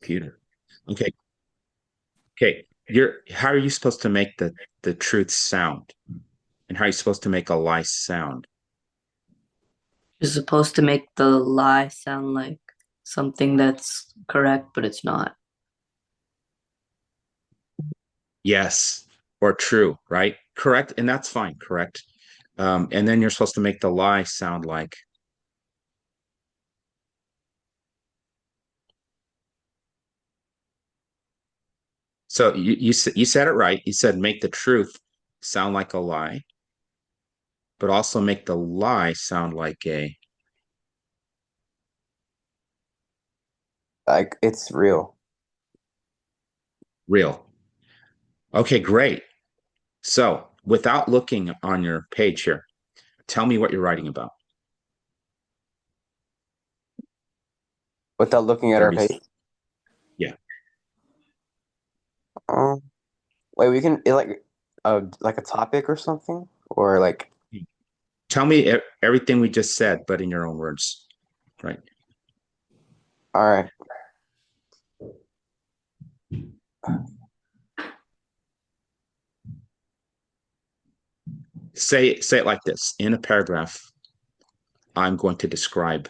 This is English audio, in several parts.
computer. Okay. Okay. How are you supposed to make the truth sound? And how are you supposed to make a lie sound? You're supposed to make the lie sound like something that's correct, but it's not. Yes, or true, right? Correct, and that's fine, correct. And then you're supposed to make the lie sound like. So you said it right. You said make the truth sound like a lie, but also make the lie sound like a Like it's real. real. Okay, great. So without looking on your page here, tell me what you're writing about. Without looking at Or our be, page. yeah. Um, wait, we can like a topic or something, or like Tell me everything we just said, but in your own words, right? all right. Say it like this. In a paragraph, I'm going to describe.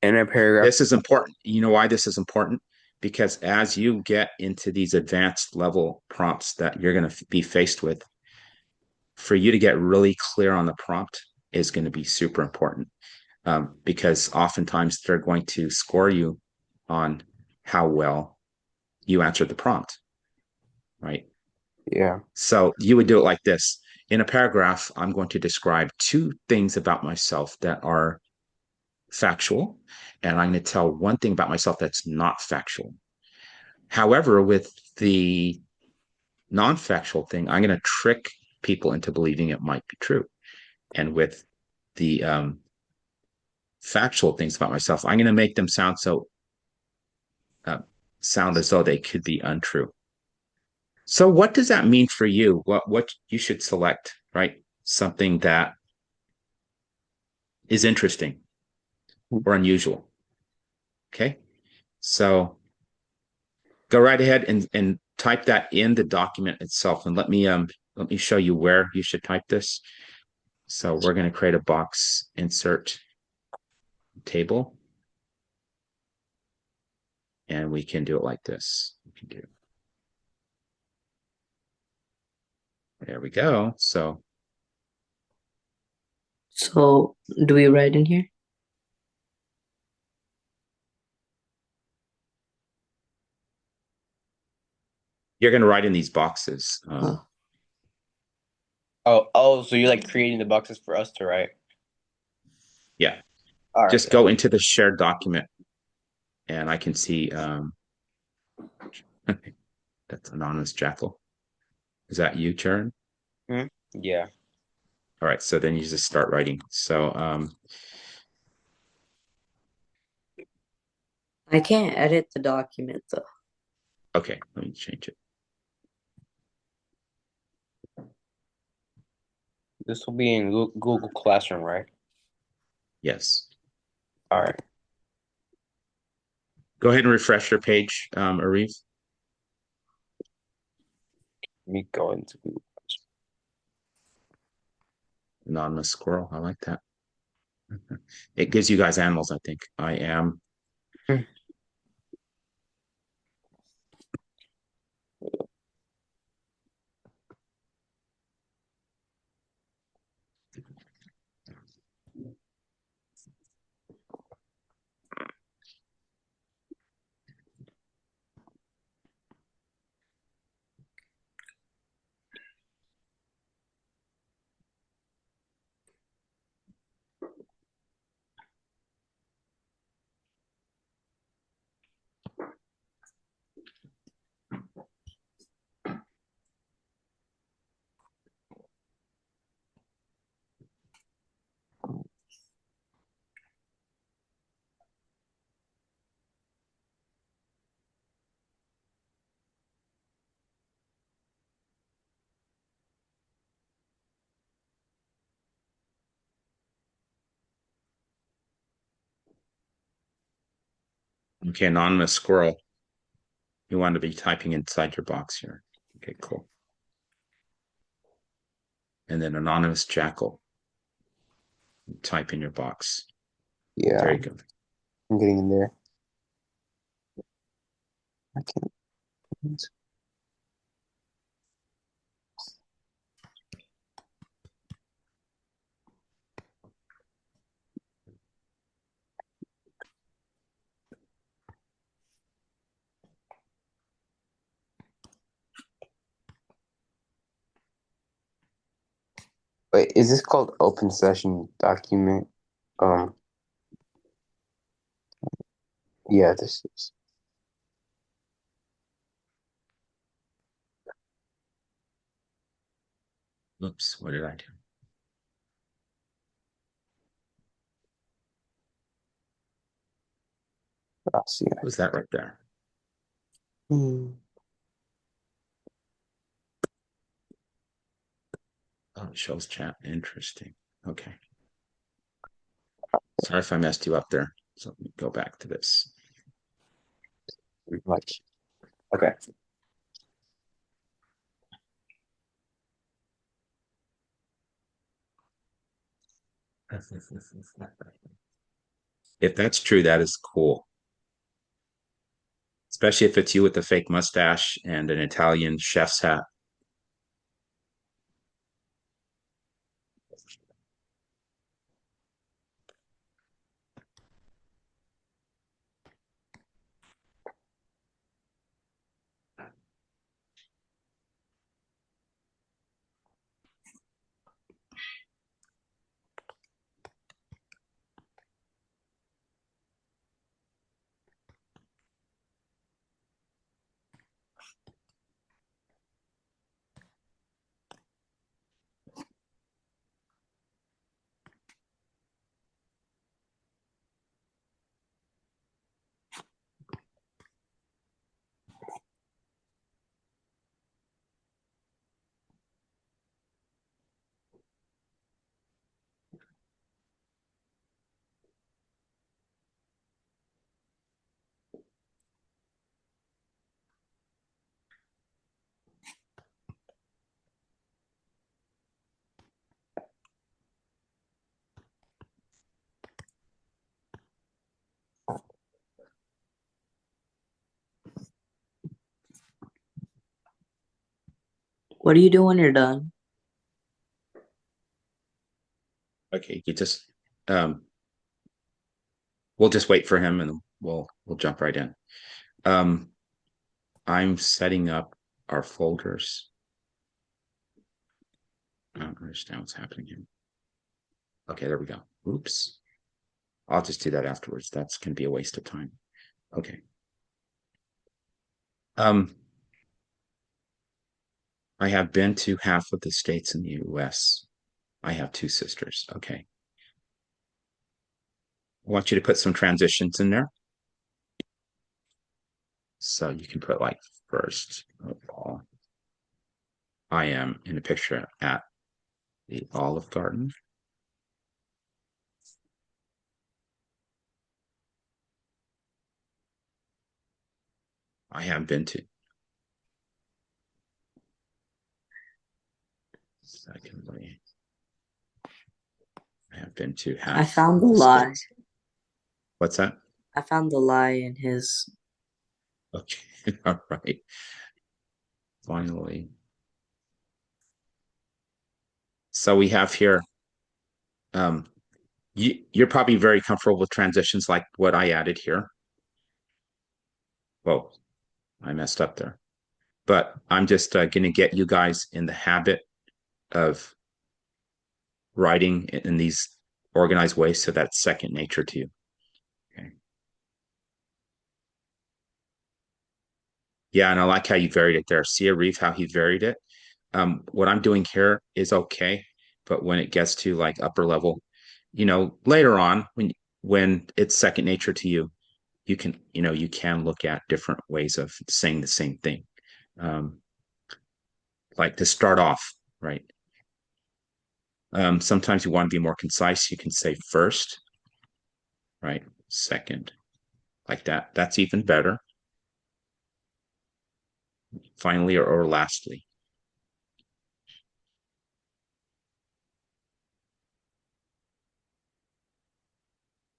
In a paragraph. This is important. You know why this is important? Because as you get into these advanced level prompts that you're going to be faced with, for you to get really clear on the prompt is going to be super important, because oftentimes they're going to score you on how well you answered the prompt, right? Yeah. So you would do it like this. In a paragraph, I'm going to describe two things about myself that are factual, and I'm going to tell one thing about myself that's not factual. However, with the non-factual thing, I'm going to trick people into believing it might be true. And with the factual things about myself, I'm going to make them uh, sound as though they could be untrue. So, what does that mean for you? What you should select, right? Something that is interesting or unusual. Okay, so go right ahead and type that in the document itself, and let me show you where you should type this. So we're going to create a box insert table, and we can do it like this. We can do There we go. So So, do we write in here? you're going to write in these boxes. Oh, Oh, so you're like creating the boxes for us to write. Yeah, All right. just go into the shared document, and I can see that's anonymous jackal. Is that you, Chern? Hmm? Yeah. All right, so then you just start writing. So I can't edit the document though. okay, let me change it. This will be in Google Classroom, right? Yes. All right. Go ahead and refresh your page, Arif. Let me go into Google. Anonymous squirrel. I like that. It gives you guys animals, I think. I am. Hmm. Okay, anonymous squirrel. You want to be typing inside your box here. Okay, cool. And then anonymous jackal. Type in your box. Yeah, There you go. I'm getting in there. I can't. Wait, is this called open session document? Um, yeah, this is. Oops, what did I do? I'll see. Who's that right there? Hmm. Oh, it shows chat. Interesting. Okay. Sorry if I messed you up there. So let me go back to this. Much. Okay. If that's true, that is cool. Especially if it's you with the fake mustache and an Italian chef's hat. What do you do when you're done? Okay, you just we'll just wait for him and we'll jump right in. Um, I'm setting up our folders. I don't understand what's happening here. Okay, there we go. Oops. I'll just do that afterwards. That's going to be a waste of time. Okay. Um, I have been to half of the states in the US. I have two sisters. Okay. I want you to put some transitions in there. So you can put like first of all, I am in a picture at the Olive Garden. I have been to. Secondly, I have been to I half found the the lie. states. What's that? I found the lie in his. Okay. All right. Finally. So we have here, um, you're probably very comfortable with transitions like what I added here. Whoa, I messed up there. But I'm just going to get you guys in the habit of writing in these organized ways so that's second nature to you. Okay. Yeah, and I like how you varied it there. See, Arreev, how he varied it. What I'm doing here is okay, but when it gets to like upper level, later on when it's second nature to you, you can look at different ways of saying the same thing. Um, like to start off, right? Sometimes you want to be more concise. You can say first, right? Second, like that. That's even better. Finally or lastly.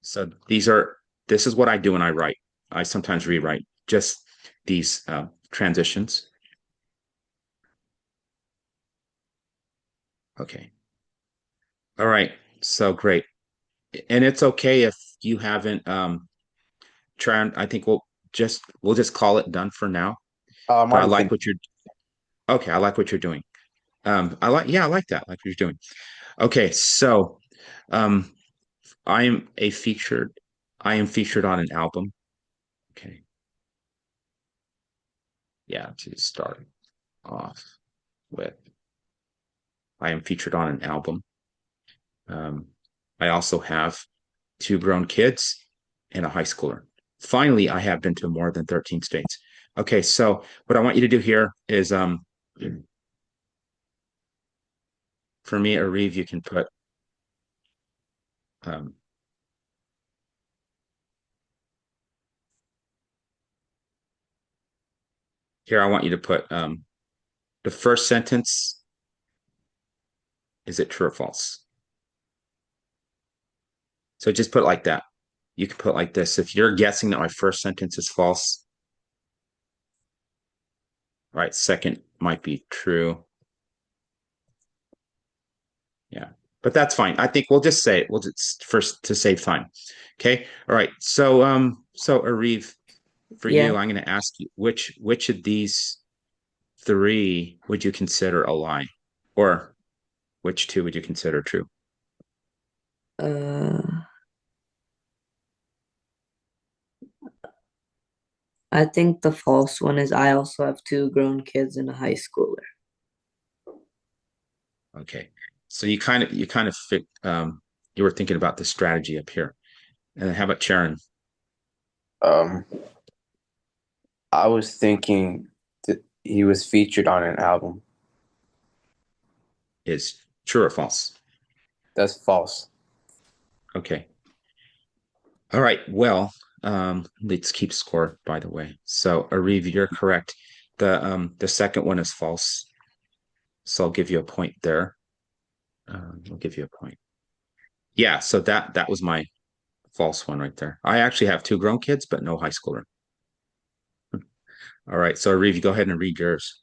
So this is what I do when I write. I sometimes rewrite just these transitions. Okay. All right. So great. And it's okay if you haven't tried. I think we'll just call it done for now. I'm But I already like finished. what you're okay. I like what you're doing. I like that. I like what you're doing. Okay. So um I am a featured I am featured on an album. Okay. Yeah, to start off with. I am featured on an album. Um, I also have two grown kids and a high schooler. Finally, I have been to more than 13 states. Okay, so what I want you to do here is for me, Arreev, you can put um, here, I want you to put the first sentence, is it true or false? So just put it like that. You can put it like this. If you're guessing that my first sentence is false, right, second might be true. Yeah, but that's fine. I think we'll just say it. We'll just first to save time. Okay. All right. So Arif, for Yeah. you, I'm going to ask you which of these three would you consider a lie, or which two would you consider true? Uh, I think the false one is I also have two grown kids and a high schooler. Okay. So you kind of you were thinking about the strategy up here. And then how about Sharon? Um, I was thinking that he was featured on an album. Is true or false? That's false. Okay. All right. Well, let's keep score, by the way. So, Ariv, you're correct. The second one is false. So I'll give you a point there. I'll give you a point. Yeah, so that was my false one right there. I actually have two grown kids, but no high schooler. All right. So Ariv, you go ahead and read yours.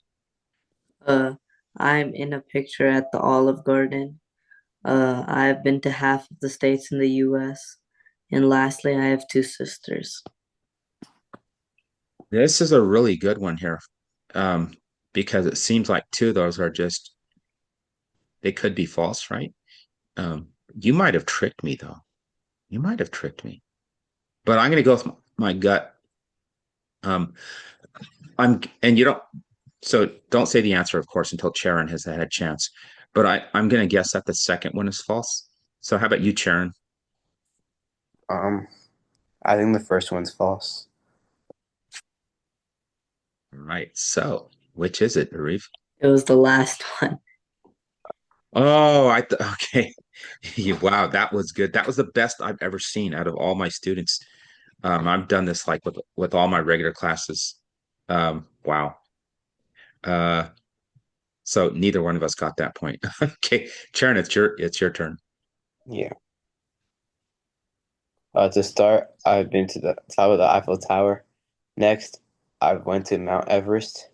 Uh, I'm in a picture at the Olive Garden. I've been to half of the states in the US. And lastly, I have two sisters. This is a really good one here. Um, because it seems like two of those are just they could be false, right? You might have tricked me though. You might have tricked me. But I'm gonna go with my gut. Um, and you don't so don't say the answer, of course, until Charon has had a chance. But I'm gonna guess that the second one is false. So how about you, Charon? Um, I think the first one's false. All right. So which is it, Arif? It was the last one. Oh, okay. Wow, that was good. That was the best I've ever seen out of all my students. I've done this like with all my regular classes. Wow. Uh, so neither one of us got that point. Okay, Charon, it's your turn. Yeah. To start, I've been to the top of the Eiffel Tower. Next, I went to Mount Everest.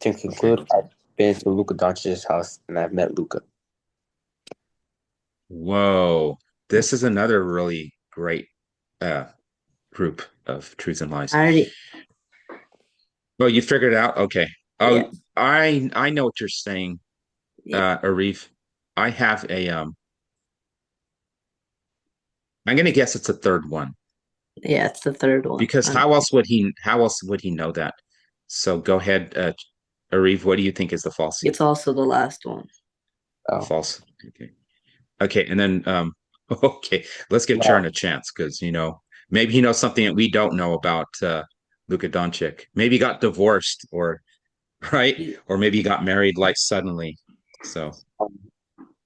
To Okay. conclude, I've been to Luka Doncic's house and I've met Luka. Whoa, this is another really great uh group of truths and lies. I already, Well, you figured it out? Okay. yeah, Oh, I know what you're saying, yeah, Arif. I have a I'm gonna guess it's a third one yeah, it's the third one. because how else would he know that? So go ahead, Arif, what do you think is the false? It's also the last one. The Oh, false. Okay. Okay, and then okay, let's give Charon wow. a chance because maybe he knows something that we don't know about Luka Doncic. Maybe he got divorced or right, He, or maybe he got married like suddenly. So Um,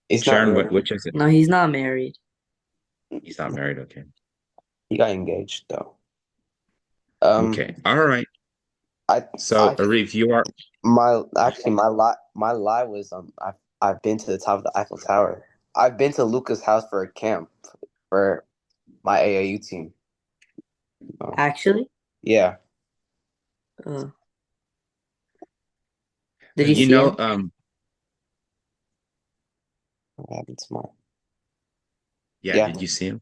It's not Sharon, really. which is it? no, he's not married. He's not married. Okay. He got engaged though. Okay. All right. I So, I Arif, you are my actually my lie was I've been to the top of the Eiffel Tower. I've been to Luca's house for a camp for my AAU team. Oh, Actually, yeah. uh, did you you see know him? What happened tomorrow? yeah, Yeah, did you see him?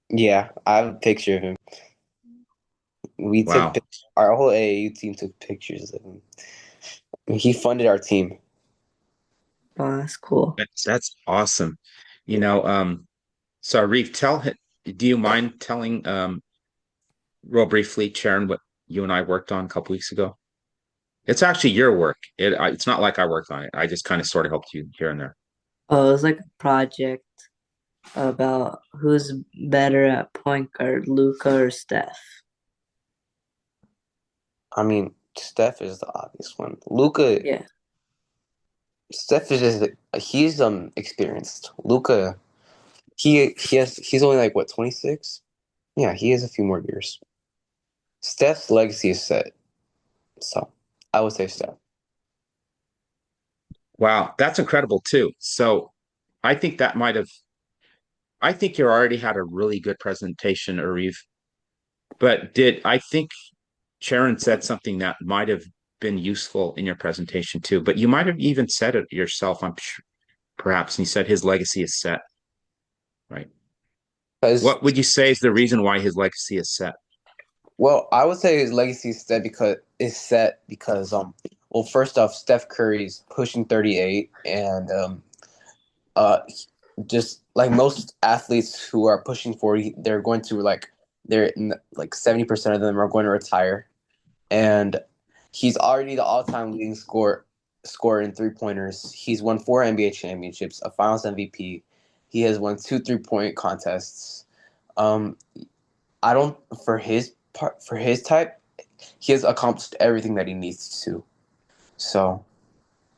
yeah. I have a picture of him. We took Wow. our whole AAU team took pictures of him. He funded our team. Oh, that's cool. That's awesome. You know, so Arif, do you mind telling real briefly, Sharon, what you and I worked on a couple weeks ago? It's actually your work. It's not like I worked on it. I just kind of sort of helped you here and there. Oh, it was like a project about who's better at point guard, Luca or Steph. I mean, Steph is the obvious one. Luca, Yeah. Steph is just he's experienced. Luca, he's only like what 26. Yeah, he has a few more years. Steph's legacy is set, so I would say Steph. Wow, that's incredible too. So I think that might have, I think you already had a really good presentation, Arif. But I think Sharon said something that might have been useful in your presentation too, but you might have even said it yourself, I'm sure, perhaps. And you said his legacy is set, right? Because What would you say is the reason why his legacy is set? well, I would say his legacy is set because well, first off, Steph Curry's pushing 38, and uh just like most athletes who are pushing 40, they're going to like 70% of them are going to retire, and he's already the all-time leading scorer in three-pointers. He's won 4 NBA championships, a Finals MVP. He has won 2 3-point contests. Um, I don't for his type, he has accomplished everything that he needs to. So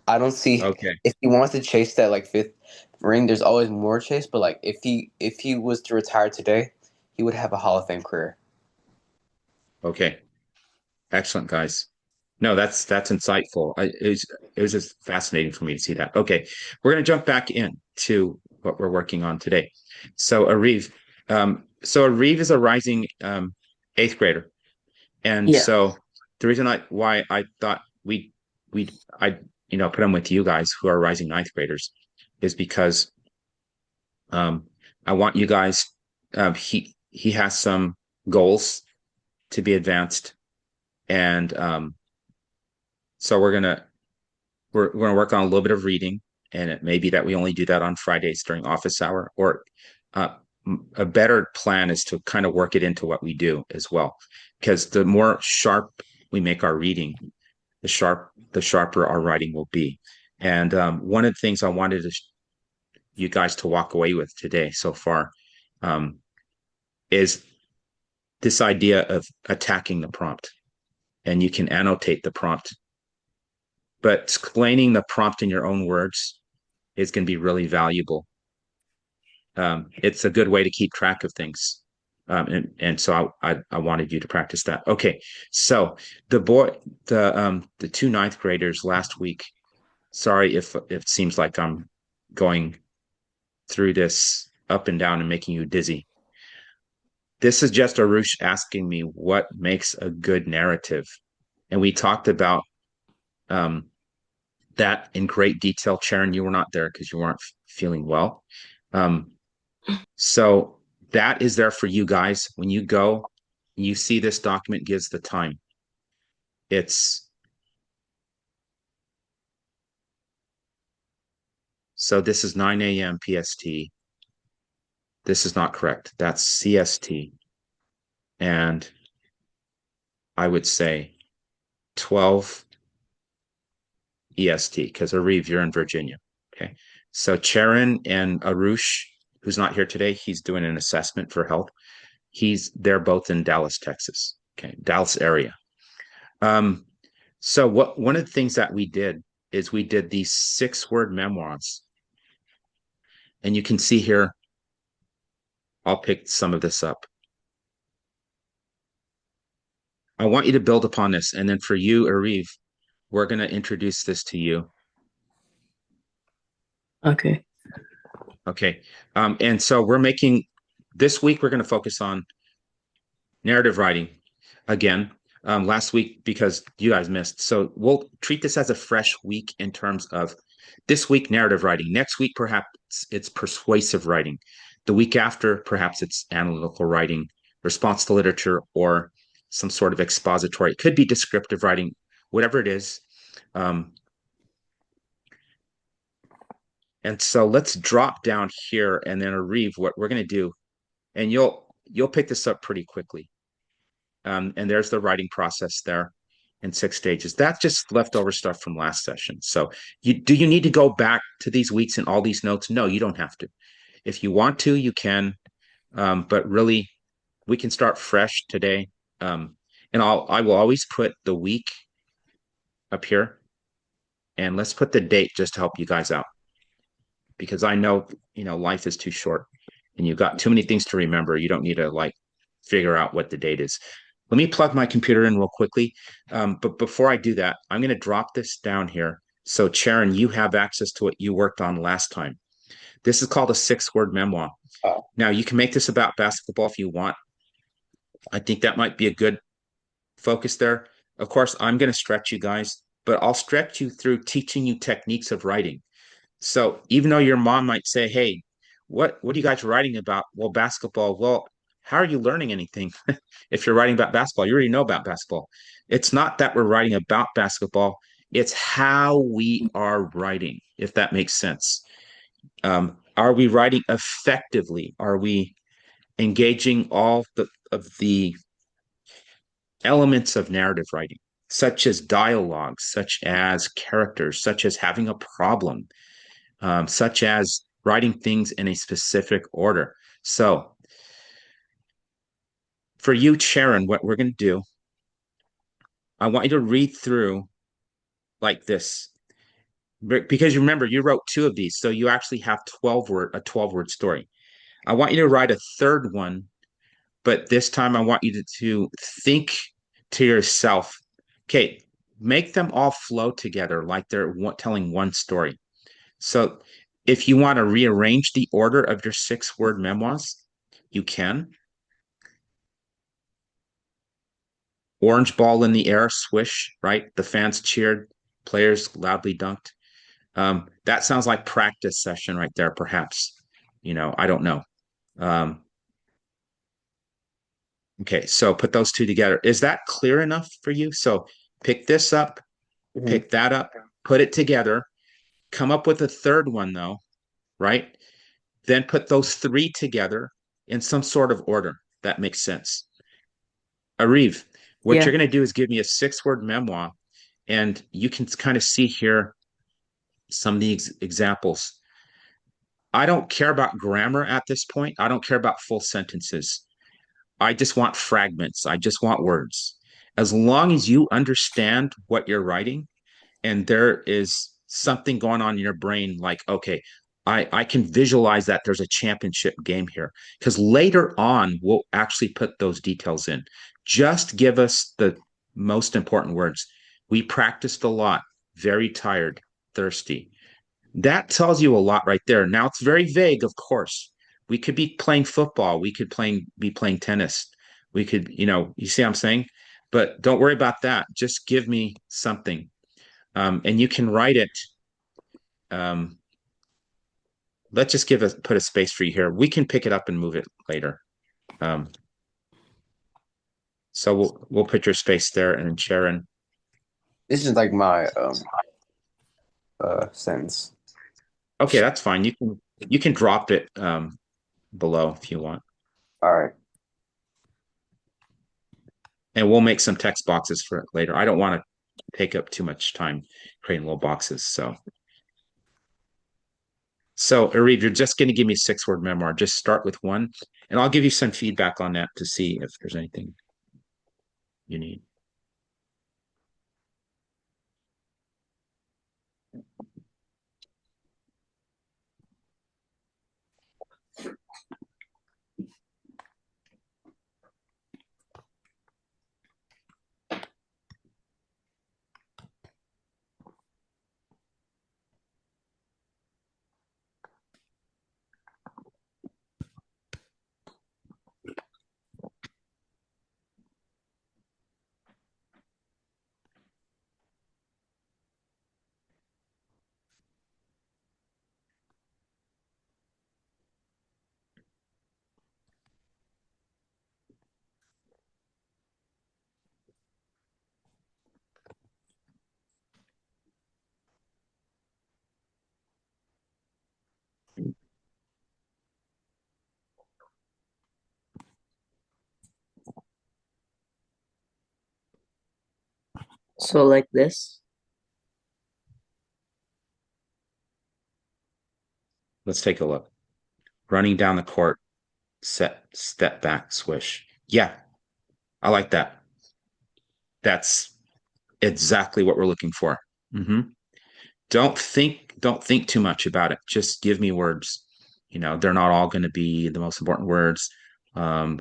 I don't see Okay. if he wants to chase that like fifth ring. There's always more chase, but like if he was to retire today, he would have a Hall of Fame career. Okay. Excellent, guys. No, that's insightful. It was just fascinating for me to see that. Okay, we're going to jump back in to what we're working on today. So Arreev is a rising eighth grader, and Yeah. so the reason why I thought we I put him with you guys who are rising ninth graders is because um, I want you guys. He has some goals to be advanced, and so we're gonna work on a little bit of reading, and it may be that we only do that on Fridays during office hour, or uh, a better plan is to kind of work it into what we do as well, because the more sharp we make our reading, the sharper our writing will be. And one of the things I wanted you guys to walk away with today so far um, is this idea of attacking the prompt, and you can annotate the prompt, but explaining the prompt in your own words is going to be really valuable. It's a good way to keep track of things. And so I wanted you to practice that. Okay, so the two ninth graders last week. Sorry if it seems like I'm going through this up and down and making you dizzy. This is just Arush asking me what makes a good narrative, and we talked about um, that in great detail. Sharon, you were not there because you weren't feeling well. Um, So that is there for you guys. When you go, you see this document gives the time. It's so this is 9 a.m. PST. This is not correct. That's CST. And I would say 12 EST because Arreev, you're in Virginia. Okay. So Charon and Arush, who's not here today, he's doing an assessment for health. They're both in Dallas, Texas. Okay. Dallas area. Um, So one of the things that we did is we did these 6 word memoirs. And you can see here, I'll pick some of this up. I want you to build upon this. And then for you, Arif, we're going to introduce this to you. Okay. Okay. And so this week, we're going to focus on narrative writing again. Last week, because you guys missed. So we'll treat this as a fresh week in terms of this week, narrative writing. Next week, perhaps it's persuasive writing. The week after, perhaps it's analytical writing, response to literature, or some sort of expository. It could be descriptive writing, whatever it is. Um, and so let's drop down here and then Arreev, what we're going to do, and you'll pick this up pretty quickly. And there's the writing process there in 6 stages. That's just leftover stuff from last session. So do you need to go back to these weeks and all these notes? No, you don't have to. If you want to, you can. But really, we can start fresh today. And I will always put the week up here, and let's put the date just to help you guys out because I know life is too short, and you've got too many things to remember. You don't need to like figure out what the date is. Let me plug my computer in real quickly. But before I do that, I'm going to drop this down here. So, Sharon, you have access to what you worked on last time. This is called a 6-word memoir. Now, you can make this about basketball if you want. I think that might be a good focus there. Of course, I'm going to stretch you guys, but I'll stretch you through teaching you techniques of writing. So even though your mom might say, "Hey, what are you guys writing about?" Well, basketball. Well, how are you learning anything if you're writing about basketball? You already know about basketball. It's not that we're writing about basketball. It's how we are writing, if that makes sense. Are we writing effectively? Are we engaging all of the elements of narrative writing, such as dialogue, such as characters, such as having a problem, such as writing things in a specific order. So, for you, Sharon, what we're going to do, I want you to read through like this because you remember you wrote 2 of these, so you actually have a 12-word story. I want you to write a third one, but this time I want you to think to yourself, okay, make them all flow together like they're telling one story. So if you want to rearrange the order of your 6-word memoirs, you can. Orange ball in the air, swish, right? The fans cheered, players loudly dunked. That sounds like practice session right there, perhaps. I don't know. Um, okay, so put those two together. Is that clear enough for you? So pick this up, Mhm. pick that up, put it together, come up with a third one, though, right? Then put those three together in some sort of order. That makes sense. Arif, what you're Yeah. going to do is give me a 6-word memoir, and you can kind of see here some of the examples. I don't care about grammar at this point. I don't care about full sentences. I just want fragments. I just want words. As long as you understand what you're writing and there is something going on in your brain, like, okay, I can visualize that there's a championship game here. Because later on, we'll actually put those details in. Just give us the most important words. We practiced a lot, very tired, thirsty. That tells you a lot right there. Now it's very vague, of course. We could be playing football. We could be playing tennis. We could, you see what I'm saying? But don't worry about that. Just give me something. And you can write it. Um, let's just put a space for you here. We can pick it up and move it later. Um, so we'll put your space there and then Sharon. This is like my sentence. Okay, that's fine. You can drop it below if you want. All right. And we'll make some text boxes for it later. I don't want to take up too much time creating little boxes. So Arif, you're just going to give me a 6-word memoir. Just start with one, and I'll give you some feedback on that to see if there's anything you need. So like this. Let's take a look. Running down the court, set, step back, swish. Yeah, I like that. That's exactly what we're looking for. Hmm. Don't think too much about it. Just give me words. They're not all going to be the most important words. Um,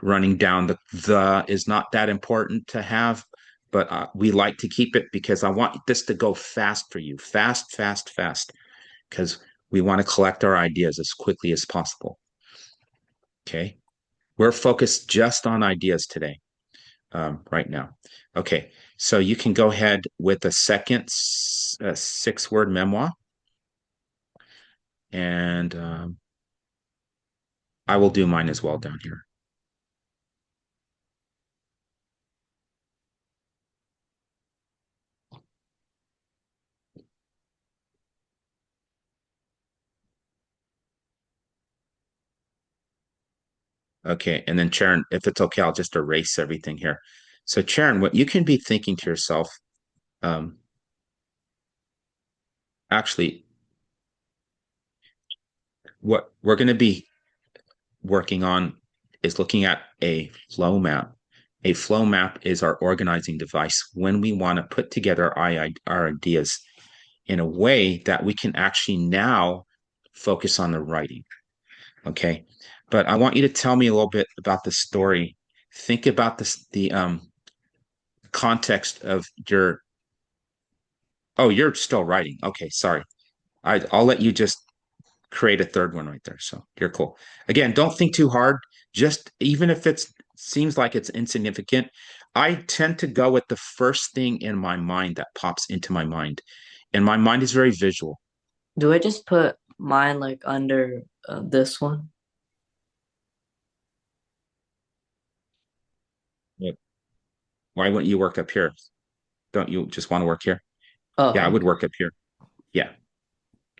Running down the is not that important to have, but we like to keep it because I want this to go fast for you. Fast, fast, fast. Because we want to collect our ideas as quickly as possible. Okay. We're focused just on ideas today, right now. Okay. So you can go ahead with a second 6-word memoir, and I will do mine as well down here. Okay. And then, Sharon, if it's okay, I'll just erase everything here. So, Sharon, what you can be thinking to yourself, um, actually, what we're going to be working on is looking at a flow map. A flow map is our organizing device when we want to put together our ideas in a way that we can actually now focus on the writing. Okay. But I want you to tell me a little bit about the story. Think about the context of your. Oh, you're still writing. Okay, sorry. I'll let you just create a third one right there. So you're cool. Again, don't think too hard. Just even if it seems like it's insignificant, I tend to go with the first thing in my mind that pops into my mind. And my mind is very visual. Do I just put mine like under this one? Yep. Why wouldn't you work up here? Don't you just want to work here? Yeah, I Oh, would okay. work up here. Yeah.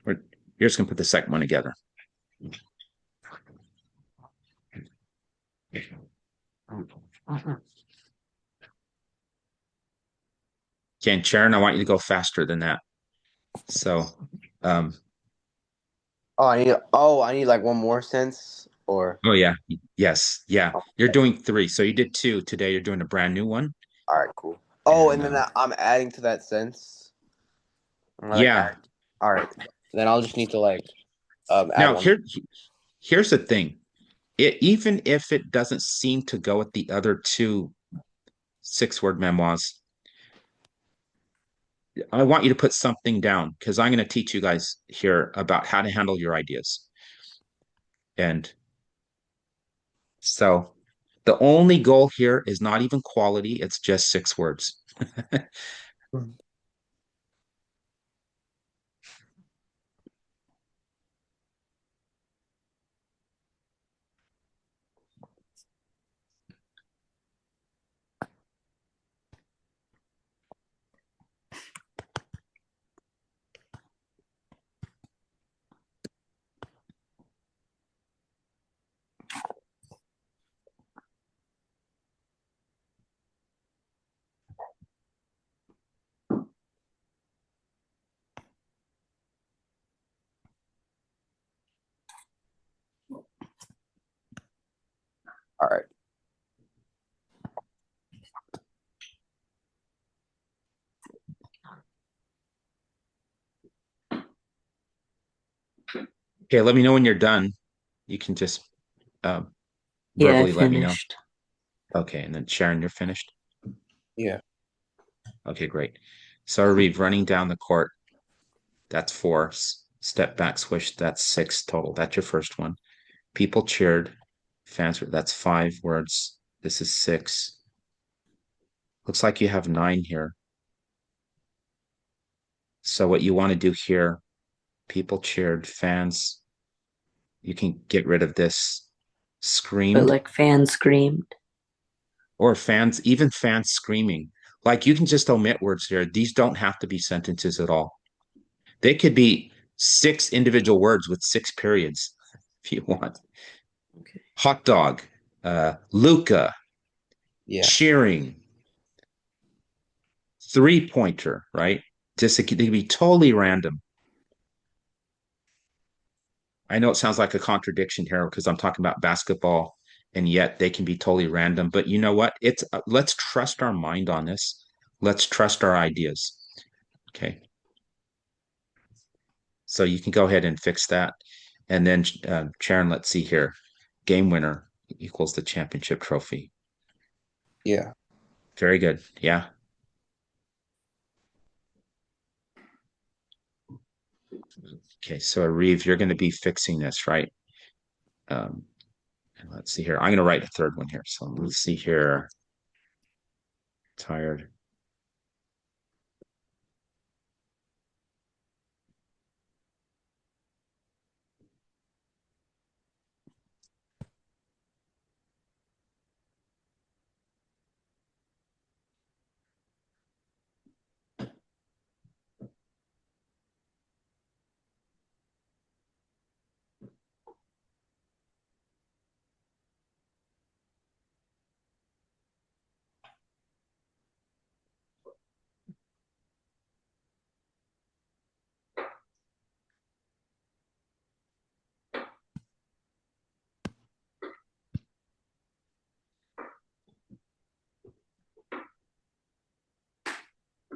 You're just gonna put the second one together. Okay, and Sharon, I want you to go faster than that. So, um, I need like one more sense or oh yeah, yes, yeah. You're okay. doing three. So you did two today. You're doing a brand new one. All right, cool. Oh, And and then I'm adding to that sense. I'm like yeah. add. All right. Then I'll just need to like add Now one. here's the thing. Even if it doesn't seem to go with the other two 6-word memoirs, I want you to put something down because I'm going to teach you guys here about how to handle your ideas. And so the only goal here is not even quality, it's just 6 words. All right. Okay, let me know when you're done. You can just um, Yeah, I verbally let me know. finished. Okay, and then Sharon, you're finished. Yeah. Okay, great. So Arreev, running down the court, that's 4. Step back, swish, that's 6 total. That's your first one. People cheered. Fans, that's 5 words. This is 6. Looks like you have 9 here. So what you want to do here, people cheered, fans, you can get rid of this. But Screamed, like fans screamed. or fans, even fans screaming. Like you can just omit words here. These don't have to be sentences at all. They could be 6 individual words with 6 periods if you want. Okay. Hot dog, Luca, Yeah. cheering. three-pointer, right? Just it could be totally random. I know it sounds like a contradiction here because I'm talking about basketball, and yet they can be totally random. But you know what? It's let's trust our mind on this. Let's trust our ideas. Okay. So you can go ahead and fix that. And then, Sharon, let's see here. Game winner equals the championship trophy. Yeah. Very good. Yeah. Okay. So, Arreev, you're going to be fixing this, right? Um, and let's see here. I'm going to write a third one here. So let's see here. Tired.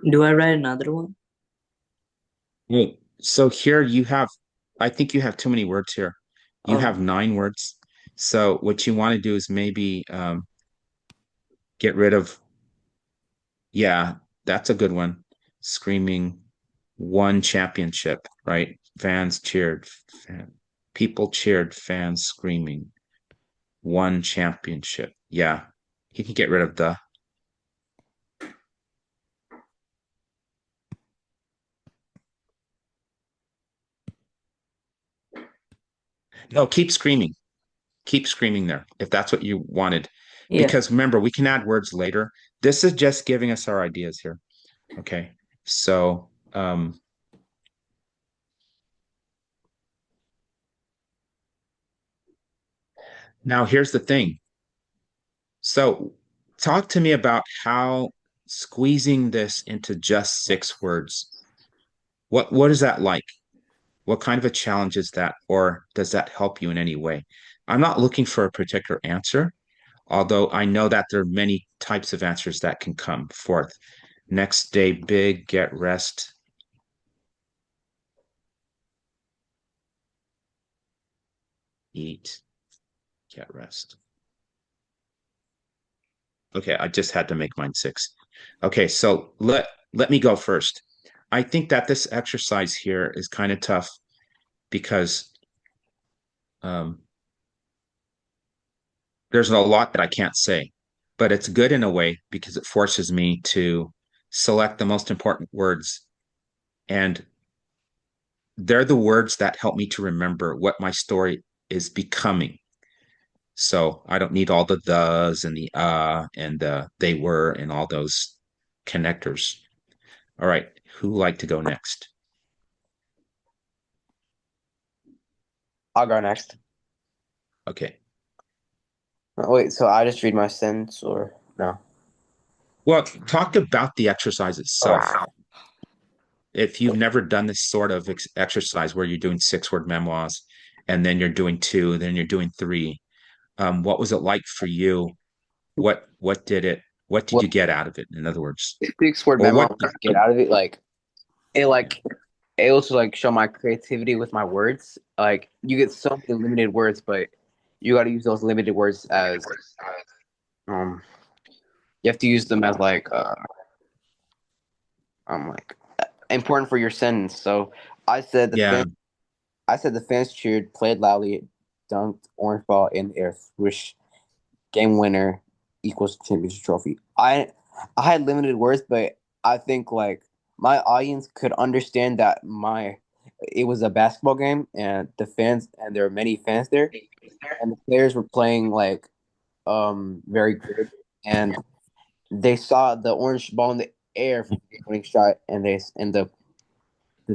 Do I write another one? Well, so here you have, I think you have too many words here. You have Oh, 9 words. So what you want to do is maybe get rid of, yeah, that's a good one. Screaming one championship, right? Fans cheered, people cheered, fans screaming one championship. Yeah, you can get rid of the. No, keep screaming there if that's what you wanted. yeah. Because remember, we can add words later. This is just giving us our ideas here. Okay. So, now here's the thing. So, talk to me about how squeezing this into just 6 words. What is that like? What kind of a challenge is that, or does that help you in any way? I'm not looking for a particular answer, although I know that there are many types of answers that can come forth. Next day, big, get rest, eat, get rest. Okay, I just had to make mine 6. Okay, so let me go first. I think that this exercise here is kind of tough because um, there's a lot that I can't say, but it's good in a way because it forces me to select the most important words. And they're the words that help me to remember what my story is becoming. So I don't need all the thes and the and the they were and all those connectors. All right, who would like to go next? I'll go next. Okay. Wait, so I just read my sentence or no? Well, talk about the exercise itself. If you've never done this sort of exercise where you're doing 6 word memoirs and then you're doing two, then you're doing three, what was it like for you? What did Well, you get out of it? In other words, 6 word or memo. what? What I get out of it, like able to like show my creativity with my words. Like you get so many limited words, but you got to use those limited words as um. You have to use them as like important for your sentence. So I said the Yeah, fan. I said the fans cheered, played loudly, dunked orange ball in the air, wish game winner equals championship trophy. I had limited words, but I think like my audience could understand that my it was a basketball game and the fans and there were many fans there and the players were playing like very good and they saw the orange ball in the air for the winning shot and the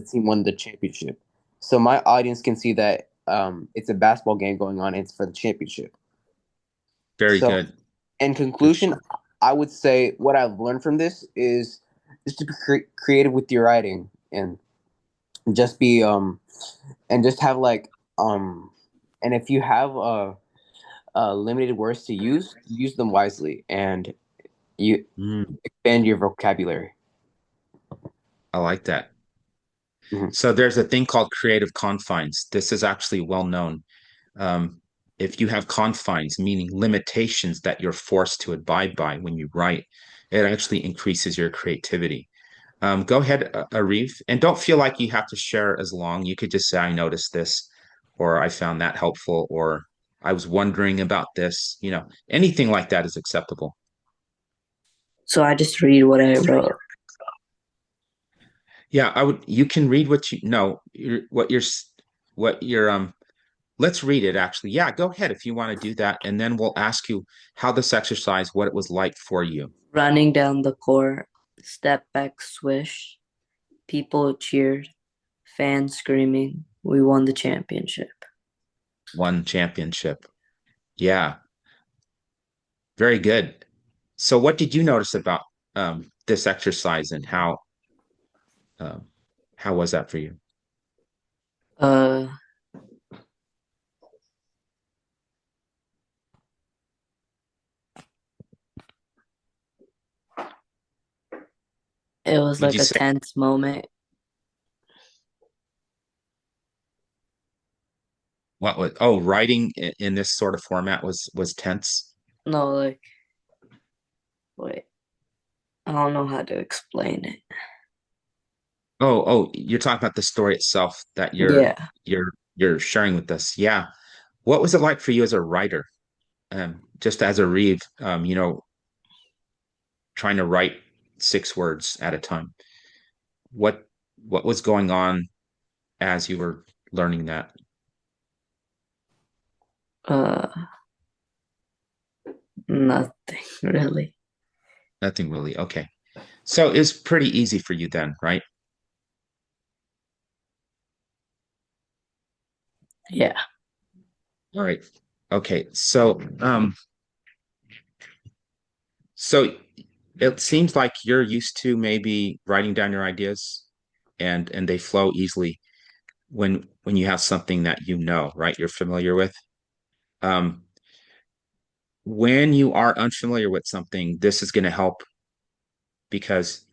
team won the championship. So my audience can see that it's a basketball game going on. It's for the championship. very So good. in conclusion, I would say what I've learned from this is just to be creative with your writing and just be and just have like and if you have limited words to use them wisely and you Mm, expand your vocabulary. I like that. Mhm. So there's a thing called creative confines. This is actually well known. Um, if you have confines, meaning limitations that you're forced to abide by when you write, it actually increases your creativity. Go ahead, Arif, and don't feel like you have to share as long. You could just say, I noticed this, or I found that helpful, or I was wondering about this. Anything like that is acceptable. So I just read what I wrote. Yeah, you can read what you know, what you're, let's read it actually. Yeah, go ahead if you want to do that. And then we'll ask you how this exercise, what it was like for you. Running down the court, step back swish, people cheered, fans screaming, we won the championship. One championship. Yeah, very good. So what did you notice about this exercise and um, how was that for you? Uh, it was Would like you a say tense moment. what was, oh, writing in this sort of format was tense? No, like, wait, I don't know how to explain it. Oh, you're talking about the story itself that Yeah. you're sharing with us. Yeah. What was it like for you as a writer? Just as a Reeve, trying to write 6 words at a time. What what was going on as you were learning that? Uh, Nothing really. Nothing really. Okay. So it's pretty easy for you then, right? Yeah. All right. Okay. So it seems like you're used to maybe writing down your ideas and they flow easily when you have something that you know, right? You're familiar with. Um, when you are unfamiliar with something, this is going to help because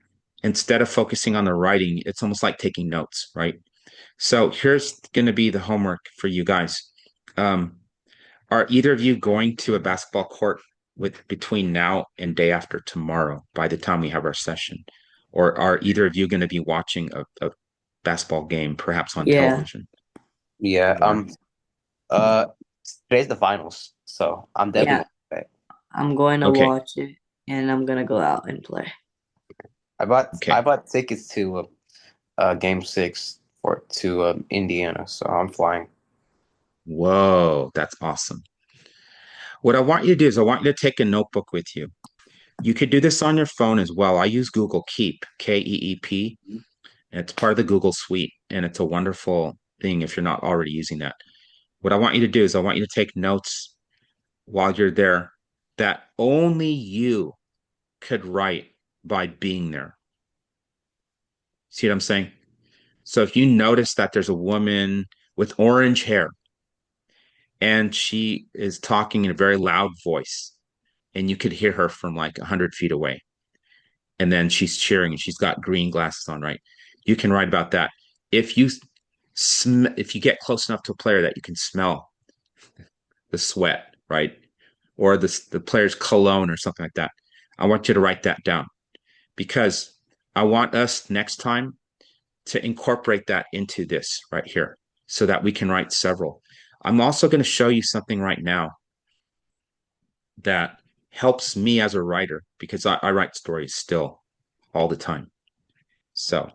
instead of focusing on the writing, it's almost like taking notes, right? So here's going to be the homework for you guys. Um, are either of you going to a basketball court with between now and day after tomorrow by the time we have our session? Or are either of you going to be watching a basketball game, perhaps on Yeah. television? Yeah. You are. Uh, Today's the finals, so I'm definitely Yeah. gonna play. I'm going to Okay. watch it and I'm going to go out and play. I Okay. bought tickets to game 6 for to Indiana, so I'm flying. Whoa, that's awesome. What I want you to do is I want you to take a notebook with you. You could do this on your phone as well. I use Google Keep, Keep, and it's part of the Google Suite, and it's a wonderful thing if you're not already using that. What I want you to do is I want you to take notes while you're there that only you could write by being there. See what I'm saying? So if you notice that there's a woman with orange hair and she is talking in a very loud voice, and you could hear her from like 100 feet away, and then she's cheering and she's got green glasses on, right? You can write about that. If you if you get close enough to a player that you can smell the sweat, right? Or the player's cologne or something like that. I want you to write that down because I want us next time to incorporate that into this right here so that we can write several. I'm also going to show you something right now that helps me as a writer because I write stories still all the time. So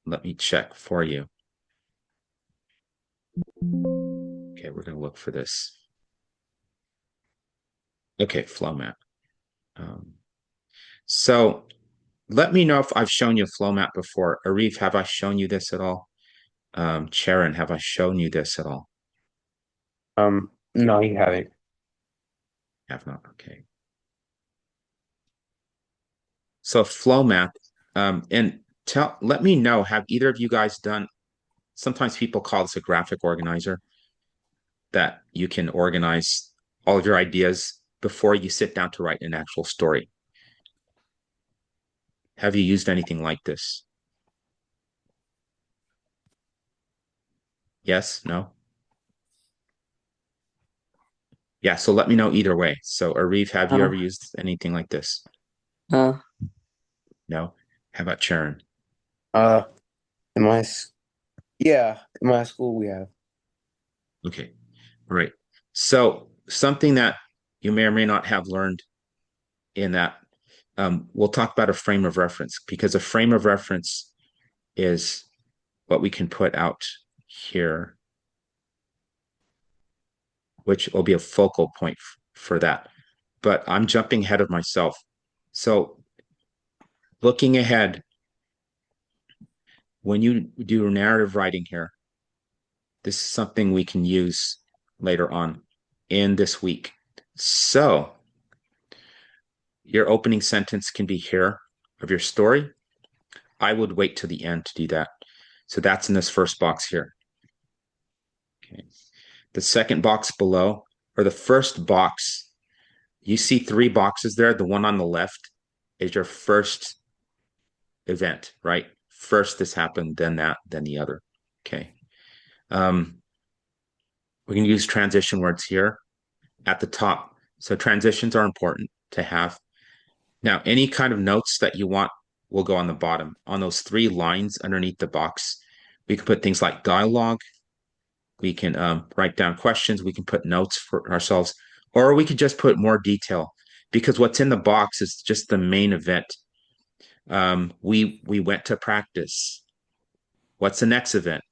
let me check for you. Okay, we're going to look for this. Okay, flow map. Um, so let me know if I've shown you a flow map before. Arif, have I shown you this at all? Sharon, have I shown you this at all? No, you haven't. Have not. Okay. So flow math, and let me know, have either of you guys done, sometimes people call this a graphic organizer, that you can organize all of your ideas before you sit down to write an actual story. Have you used anything like this? Yes? No? Yeah, so let me know either way. So Arif, have you ever No, used anything like this? no, No? How about Sharon? Uh, in my yeah, in my school we have. Okay. All right. So something that you may or may not have learned in that, we'll talk about a frame of reference, because a frame of reference is what we can put out here, which will be a focal point for that. But I'm jumping ahead of myself. So looking ahead, when you do narrative writing here, this is something we can use later on in this week. So your opening sentence can be here of your story. I would wait till the end to do that. So that's in this first box here. Okay. The second box below, or the first box, you see three boxes there. The one on the left is your first event, right? First this happened, then that, then the other. Okay. Um, we can use transition words here at the top. So transitions are important to have. Now, any kind of notes that you want will go on the bottom. On those three lines underneath the box, we can put things like dialogue. We can write down questions. We can put notes for ourselves, or we could just put more detail, because what's in the box is just the main event. We went to practice. What's the next event?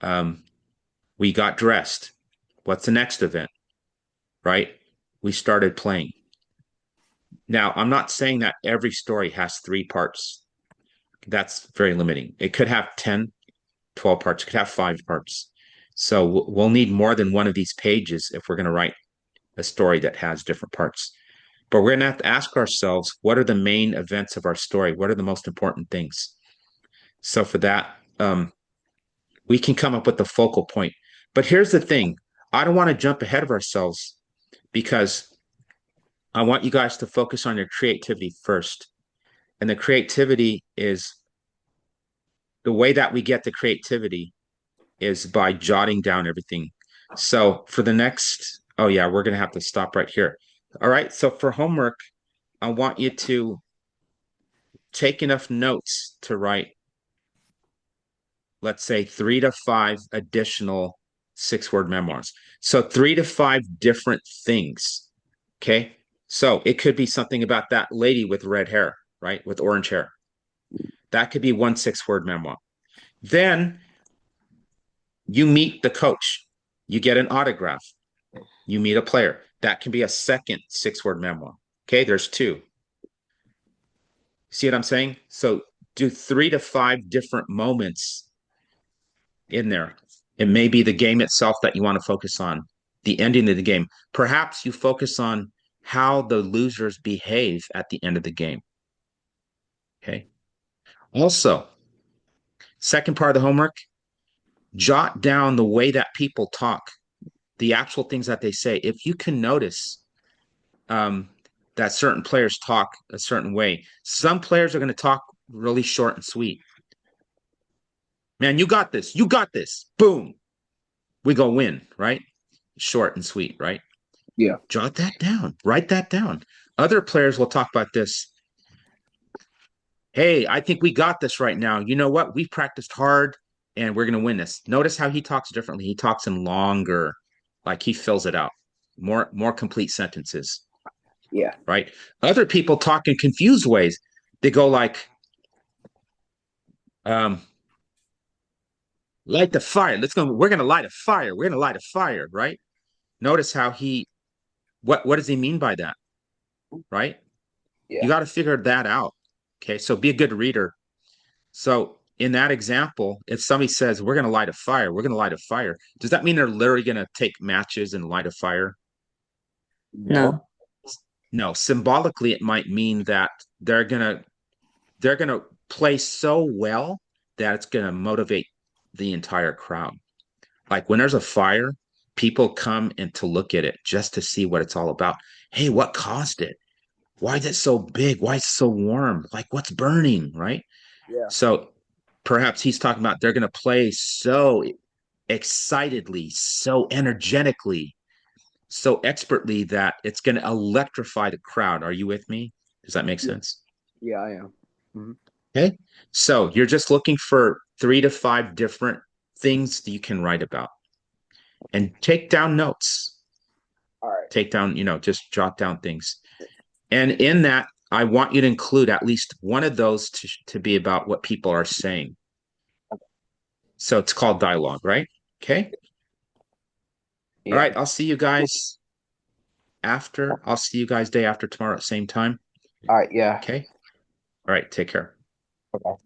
Um, we got dressed. What's the next event? Right? We started playing. Now, I'm not saying that every story has three parts. That's very limiting. It could have 10, 12 parts. It could have five parts. So we'll need more than one of these pages if we're going to write a story that has different parts. But we're going to have to ask ourselves, what are the main events of our story? What are the most important things? So for that, we can come up with the focal point. But here's the thing. I don't want to jump ahead of ourselves, because I want you guys to focus on your creativity first. And the creativity is the way that we get the creativity is by jotting down everything. So for the next, oh yeah, we're going to have to stop right here. All right. So for homework, I want you to take enough notes to write, let's say, 3 to 5 additional 6 word memoirs. So 3 to 5 different things. Okay. So it could be something about that lady with red hair, right? With orange hair. That could be one 6 word memoir. Then you meet the coach, you get an autograph, you meet a player. That can be a second 6 word memoir. Okay. There's two. See what I'm saying? So do 3 to 5 different moments in there. It may be the game itself that you want to focus on, the ending of the game. Perhaps you focus on how the losers behave at the end of the game. Okay. Also, second part of the homework, jot down the way that people talk, the actual things that they say. If you can notice um, that certain players talk a certain way, some players are going to talk really short and sweet. Man, you got this. You got this. Boom. We go win, right? Short and sweet, right? Yeah. Jot that down. Write that down. Other players will talk about this. Hey, I think we got this right now. You know what? We've practiced hard and we're going to win this. Notice how he talks differently. He talks in longer, like he fills it out, more complete sentences, Yeah. right? Other people talk in confused ways. They go like, um, light the fire. We're going to light a fire. We're going to light a fire, right? Notice how what does he mean by that, right? You Yeah. got to figure that out. Okay. So be a good reader. So in that example, if somebody says, we're going to light a fire, we're going to light a fire, does that mean they're literally going to take matches and light a fire? No. no. No, symbolically, it might mean that they're gonna play so well that it's gonna motivate the entire crowd. Like when there's a fire, people come in to look at it just to see what it's all about. Hey, what caused it? Why is it so big? Why is it so warm? Like what's burning, right? Yeah. So perhaps he's talking about they're gonna play so excitedly, so energetically, so expertly that it's going to electrify the crowd. Are you with me? Does that make Yeah, sense? yeah, I am. Okay. So you're just looking for 3 to 5 different things that you can write about and take down notes. All right. Take down, just jot down things. And in that, I want you to include at least one of those to be about what people are saying. So it's called dialogue, right? Okay. All Yeah. right. I'll see you guys day after tomorrow at same time. All right. Yeah. Okay. All right. Take care. Okay.